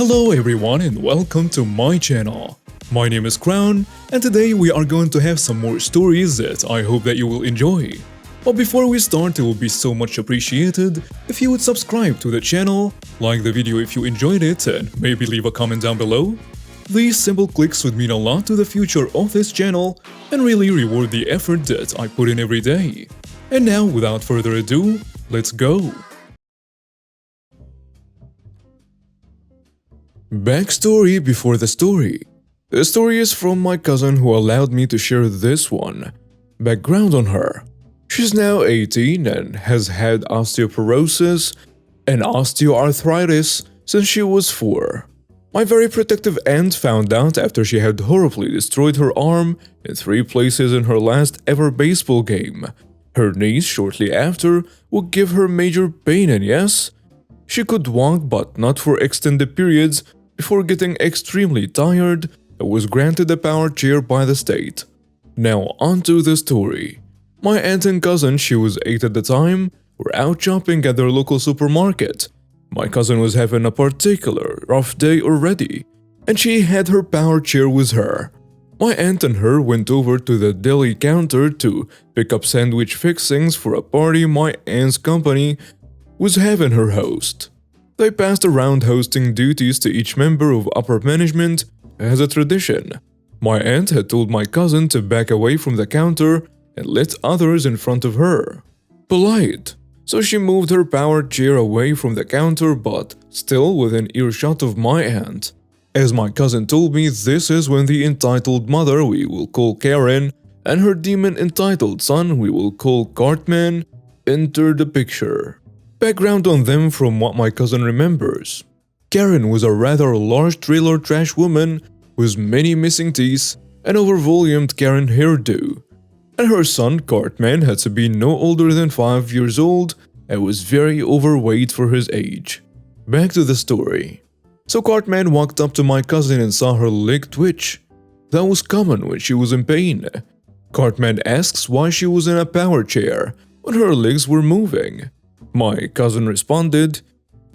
Hello everyone and welcome to my channel. My name is Crown and today we are going to have some more stories that I hope that you will enjoy. But before we start, it will be so much appreciated if you would subscribe to the channel, like the video if you enjoyed it, and maybe leave a comment down below. These simple clicks would mean a lot to the future of this channel and really reward the effort that I put in every day. And now, without further ado, let's go! Backstory before the story. The story is from my cousin who allowed me to share this one. Background on her. She's now 18 and has had osteoporosis and osteoarthritis since she was 4. My very protective aunt found out after she had horribly destroyed her arm in 3 places in her last ever baseball game. Her knees shortly after would give her major pain, and yes, she could walk but not for extended periods before getting extremely tired and was granted a power chair by the state. Now onto the story. My aunt and cousin, she was 8 at the time, were out shopping at their local supermarket. My cousin was having a particular rough day already, and she had her power chair with her. My aunt and her went over to the deli counter to pick up sandwich fixings for a party my aunt's company was having her host. They passed around hosting duties to each member of upper management as a tradition. My aunt had told my cousin to back away from the counter and let others in front of her. Polite. So she moved her power chair away from the counter but still within earshot of my aunt. As my cousin told me, this is when the entitled mother, we will call Karen, and her demon entitled son, we will call Cartman, entered the picture. Background on them from what my cousin remembers. Karen was a rather large trailer trash woman with many missing teeth and over-volumed Karen hairdo. And her son, Cartman, had to be no older than 5 years old and was very overweight for his age. Back to the story. So Cartman walked up to my cousin and saw her leg twitch. That was common when she was in pain. Cartman asks why she was in a power chair when her legs were moving. My cousin responded,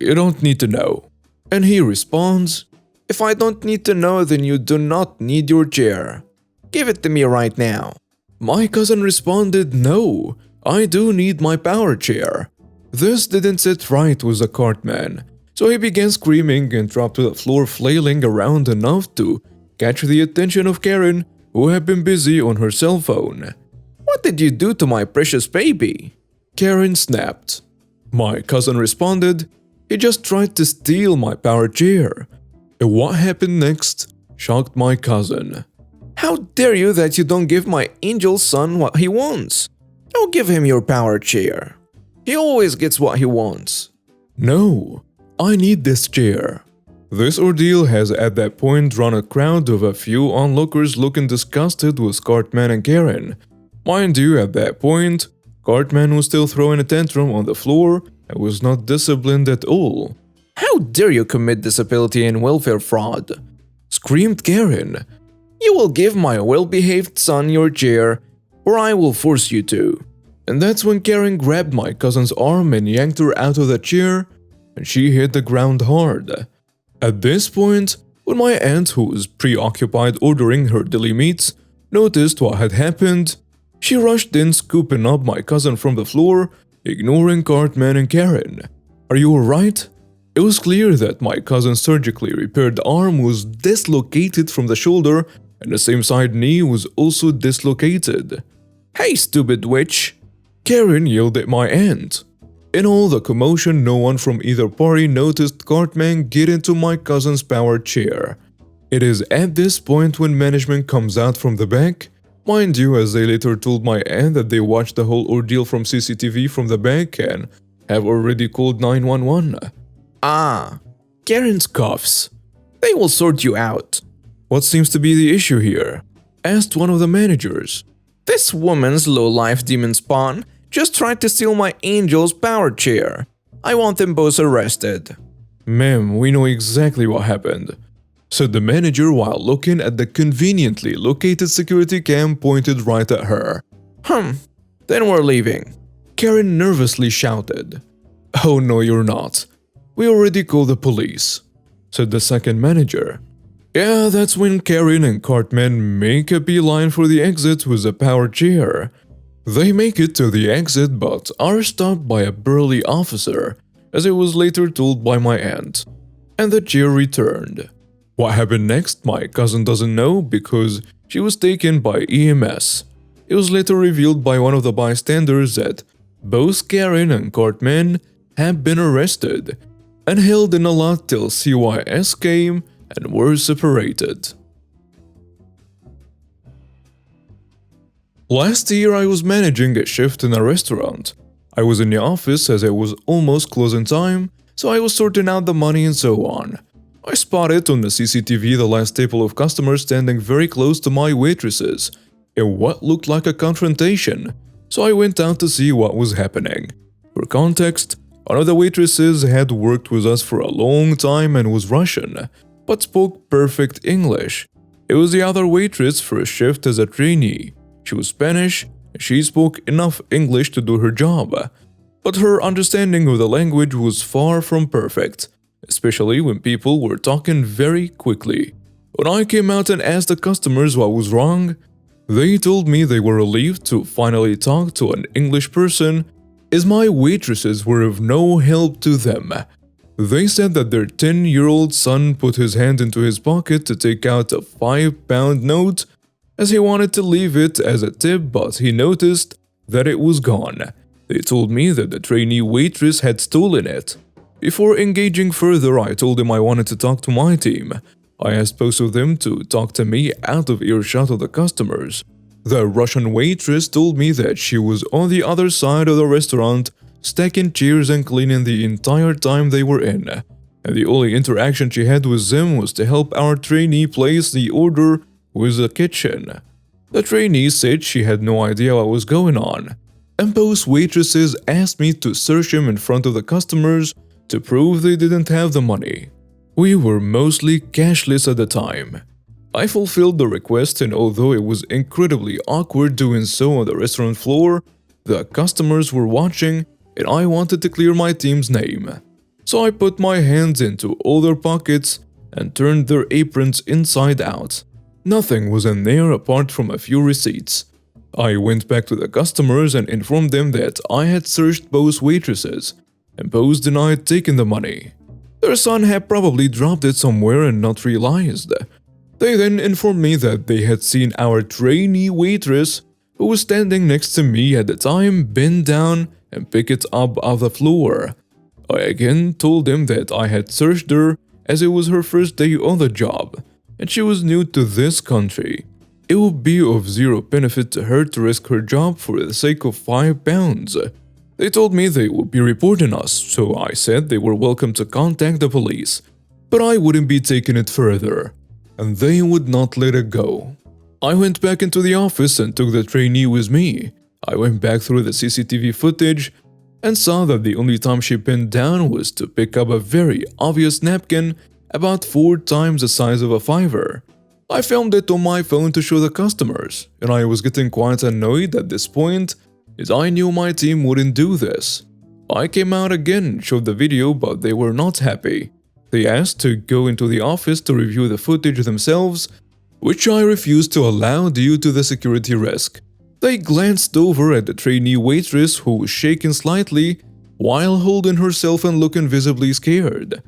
"You don't need to know." And he responds, "If I don't need to know, then you do not need your chair. Give it to me right now." My cousin responded, "No, I do need my power chair." This didn't sit right with the Cartman, so he began screaming and dropped to the floor, flailing around enough to catch the attention of Karen, who had been busy on her cell phone. "What did you do to my precious baby?" Karen snapped. My cousin responded, "He just tried to steal my power chair." And what happened next shocked my cousin. "How dare you that you don't give my angel son what he wants? Don't give him your power chair. He always gets what he wants." "No, I need this chair." This ordeal has at that point drawn a crowd of a few onlookers looking disgusted with Cartman and Karen. Mind you, at that point, Cartman was still throwing a tantrum on the floor and was not disciplined at all. "How dare you commit disability and welfare fraud?" screamed Karen. "You will give my well-behaved son your chair, or I will force you to." And that's when Karen grabbed my cousin's arm and yanked her out of the chair, and she hit the ground hard. At this point, when my aunt, who was preoccupied ordering her deli meats, noticed what had happened, she rushed in, scooping up my cousin from the floor, ignoring Cartman and Karen. "Are you alright?" It was clear that my cousin's surgically repaired arm was dislocated from the shoulder and the same side knee was also dislocated. "Hey, stupid witch!" Karen yelled at my aunt. In all the commotion, no one from either party noticed Cartman get into my cousin's power chair. It is at this point when management comes out from the back. Mind you, as they later told my aunt that they watched the whole ordeal from CCTV from the back and have already called 911. "Ah, Karen's coughs. They will sort you out." "What seems to be the issue here?" asked one of the managers. "This woman's low-life demon spawn just tried to steal my angel's power chair. I want them both arrested." "Ma'am, we know exactly what happened," said the manager while looking at the conveniently located security cam pointed right at her. Then we're leaving," Karen nervously shouted. "Oh no, you're not. We already called the police." said the second manager. Yeah, that's when Karen and Cartman make a beeline for the exit with a power chair. They make it to the exit but are stopped by a burly officer, as it was later told by my aunt, and the chair returned. What happened next, my cousin doesn't know because she was taken by EMS. It was later revealed by one of the bystanders that both Karen and Cartman had been arrested and held in a lot till CYS came and were separated. Last year I was managing a shift in a restaurant. I was in the office as it was almost closing time, so I was sorting out the money and so on. I spotted on the CCTV the last table of customers standing very close to my waitresses in what looked like a confrontation, so I went out to see what was happening. For context, one of the waitresses had worked with us for a long time and was Russian, but spoke perfect English. It was the other waitress for a shift as a trainee. She was Spanish, and she spoke enough English to do her job, but her understanding of the language was far from perfect, especially when people were talking very quickly. When I came out and asked the customers what was wrong, they told me they were relieved to finally talk to an English person, as my waitresses were of no help to them. They said that their 10-year-old son put his hand into his pocket to take out a 5-pound note as he wanted to leave it as a tip, but he noticed that it was gone. They told me that the trainee waitress had stolen it. Before engaging further, I told him I wanted to talk to my team. I asked both of them to talk to me out of earshot of the customers. The Russian waitress told me that she was on the other side of the restaurant, stacking chairs and cleaning the entire time they were in, and the only interaction she had with them was to help our trainee place the order with the kitchen. The trainee said she had no idea what was going on, and both waitresses asked me to search him in front of the customers to prove they didn't have the money. We were mostly cashless at the time. I fulfilled the request, and although it was incredibly awkward doing so on the restaurant floor, the customers were watching and I wanted to clear my team's name. So I put my hands into all their pockets and turned their aprons inside out. Nothing was in there apart from a few receipts. I went back to the customers and informed them that I had searched both waitresses, and both denied taking the money. Their son had probably dropped it somewhere and not realized. They then informed me that they had seen our trainee waitress, who was standing next to me at the time, bend down and pick it up off the floor. I again told them that I had searched her as it was her first day on the job, and she was new to this country. It would be of zero benefit to her to risk her job for the sake of 5 pounds. They told me they would be reporting us, so I said they were welcome to contact the police, but I wouldn't be taking it further, and they would not let it go. I went back into the office and took the trainee with me. I went back through the CCTV footage and saw that the only time she bent down was to pick up a very obvious napkin about 4 times the size of a fiver. I filmed it on my phone to show the customers, and I was getting quite annoyed at this point as I knew my team wouldn't do this. I came out again and showed the video, but they were not happy. They asked to go into the office to review the footage themselves, which I refused to allow due to the security risk. They glanced over at the trainee waitress, who was shaking slightly while holding herself and looking visibly scared.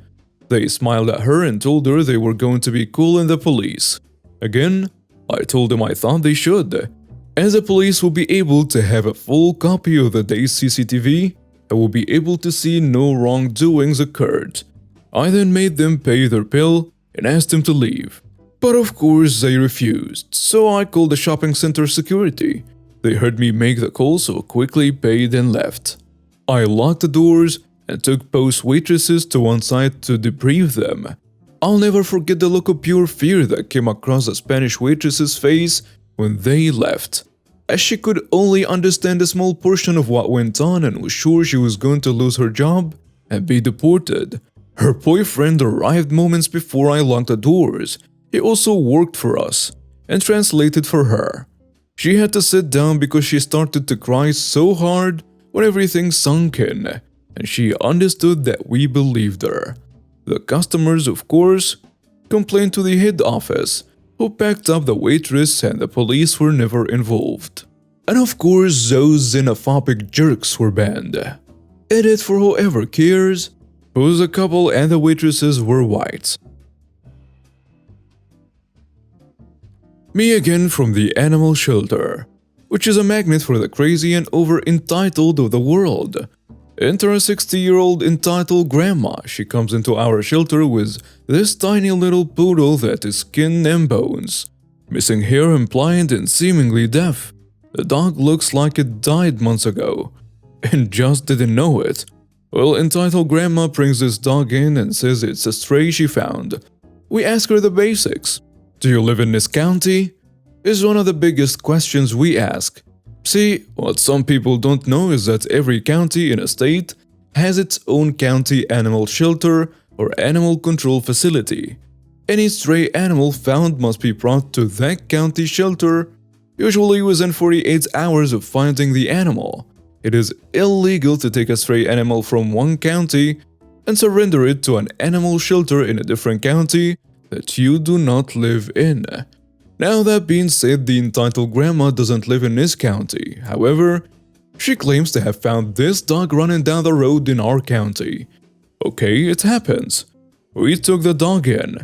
They smiled at her and told her they were going to be calling the police. Again, I told them I thought they should, as the police will be able to have a full copy of the day's CCTV and will be able to see no wrongdoings occurred. I then made them pay their bill and asked them to leave. But of course they refused, so I called the shopping center security. They heard me make the call, so quickly paid and left. I locked the doors and took both waitresses to one side to debrief them. I'll never forget the look of pure fear that came across the Spanish waitress's face when they left, as she could only understand a small portion of what went on and was sure she was going to lose her job and be deported. Her boyfriend arrived moments before I locked the doors. He also worked for us and translated for her. She had to sit down because she started to cry so hard when everything sunk in, and she understood that we believed her. The customers, of course, complained to the head office, who packed up the waitress, and the police were never involved. And of course, those xenophobic jerks were banned. Edit for whoever cares, who's a couple and the waitresses were white. Me again from the animal shelter, which is a magnet for the crazy and over-entitled of the world. Enter a 60-year-old entitled grandma. She comes into our shelter with this tiny little poodle that is skin and bones, missing hair and blind and seemingly deaf. The dog looks like it died months ago, and just didn't know it. Well, entitled grandma brings this dog in and says it's a stray she found. We ask her the basics. Do you live in this county? Is one of the biggest questions we ask. See, what some people don't know is that every county in a state has its own county animal shelter or animal control facility. Any stray animal found must be brought to that county shelter, usually within 48 hours of finding the animal. It is illegal to take a stray animal from one county and surrender it to an animal shelter in a different county that you do not live in. Now, that being said, the entitled grandma doesn't live in this county. However, she claims to have found this dog running down the road in our county. Okay, it happens. We took the dog in,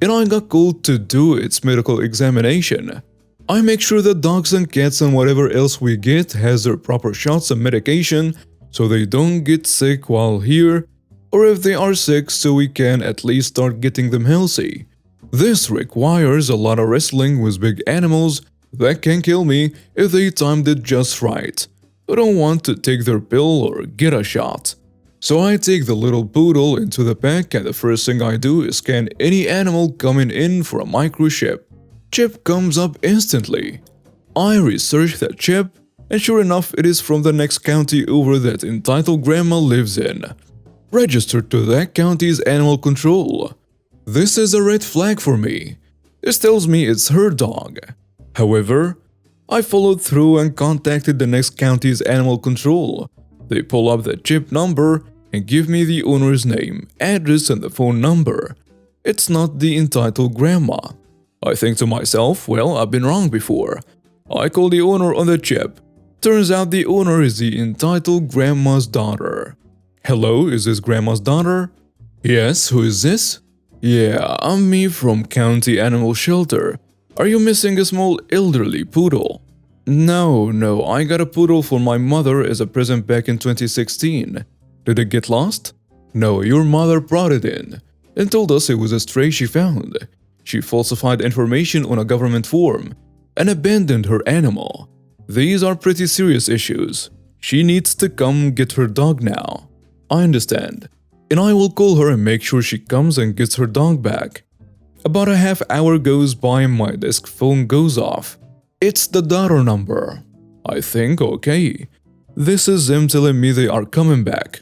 and I got called to do its medical examination. I make sure that dogs and cats and whatever else we get has their proper shots and medication so they don't get sick while here, or if they are sick so we can at least start getting them healthy. This requires a lot of wrestling with big animals that can kill me if they timed it just right. I don't want to take their pill or get a shot. So I take the little poodle into the pack, and the first thing I do is scan any animal coming in for a microchip. Chip comes up instantly. I research that chip, and sure enough it is from the next county over that entitled grandma lives in. Registered to that county's animal control. This is a red flag for me. This tells me it's her dog. However, I followed through and contacted the next county's animal control. They pull up the chip number and give me the owner's name, address, and the phone number. It's not the entitled grandma. I think to myself, well, I've been wrong before. I call the owner on the chip. Turns out the owner is the entitled grandma's daughter. Hello, is this grandma's daughter? Yes, who is this? Yeah, I'm me from County Animal Shelter. Are you missing a small elderly poodle? No, I got a poodle for my mother as a present back in 2016. Did it get lost? No, your mother brought it in and told us it was a stray she found. She falsified information on a government form and abandoned her animal. These are pretty serious issues. She needs to come get her dog now. I understand. And I will call her and make sure she comes and gets her dog back. About a half hour goes by and my desk phone goes off. It's the daughter number. I think, okay. This is them telling me they are coming back.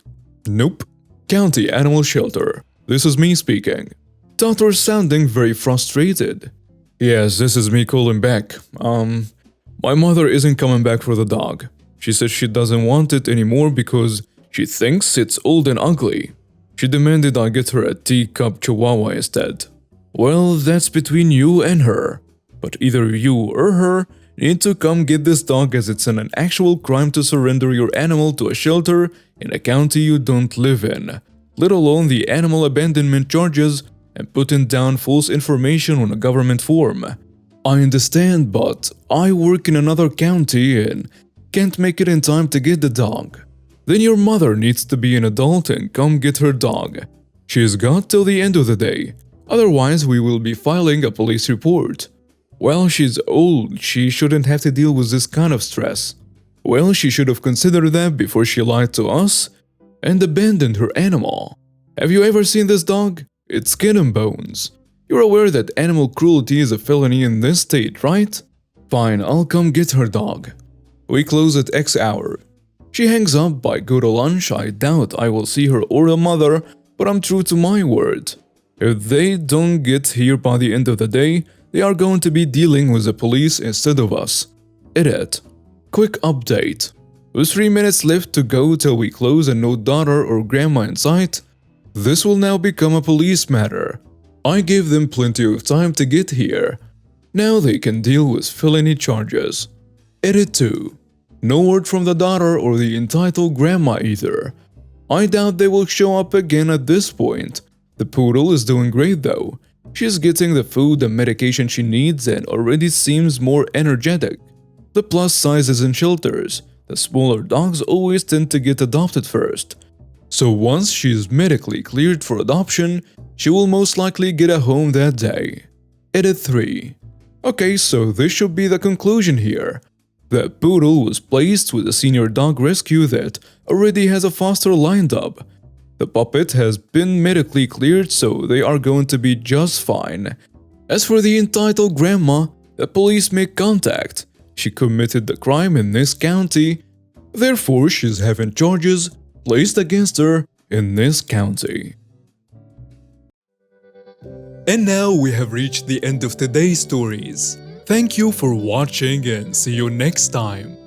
Nope. County Animal Shelter. This is me speaking. Daughter sounding very frustrated. Yes, this is me calling back. My mother isn't coming back for the dog. She says she doesn't want it anymore because she thinks it's old and ugly. She demanded I get her a teacup chihuahua instead. Well, that's between you and her. But either you or her need to come get this dog, as it's an actual crime to surrender your animal to a shelter in a county you don't live in, let alone the animal abandonment charges and putting down false information on a government form. I understand, but I work in another county and can't make it in time to get the dog. Then your mother needs to be an adult and come get her dog. She's got till the end of the day. Otherwise, we will be filing a police report. Well, she's old. She shouldn't have to deal with this kind of stress. Well, she should have considered that before she lied to us and abandoned her animal. Have you ever seen this dog? It's skin and bones. You're aware that animal cruelty is a felony in this state, right? Fine, I'll come get her dog. We close at X hour. She hangs up. I go to lunch. I doubt I will see her or her mother, but I'm true to my word. If they don't get here by the end of the day, they are going to be dealing with the police instead of us. Edit. Quick update. With 3 minutes left to go till we close and no daughter or grandma in sight, This will now become a police matter. I gave them plenty of time to get here. Now they can deal with felony charges. Edit 2. No word from the daughter or the entitled grandma either. I doubt they will show up again at this point. The poodle is doing great though. She's getting the food and medication she needs and already seems more energetic. The plus sizes in shelters. The smaller dogs always tend to get adopted first. So once she is medically cleared for adoption, she will most likely get a home that day. Edit 3. Okay, so this should be the conclusion here. The poodle was placed with a senior dog rescue that already has a foster lined up. The puppet has been medically cleared, so they are going to be just fine. As for the entitled grandma, the police make contact. She committed the crime in this county, therefore she's having charges placed against her in this county. And now we have reached the end of today's stories. Thank you for watching and see you next time.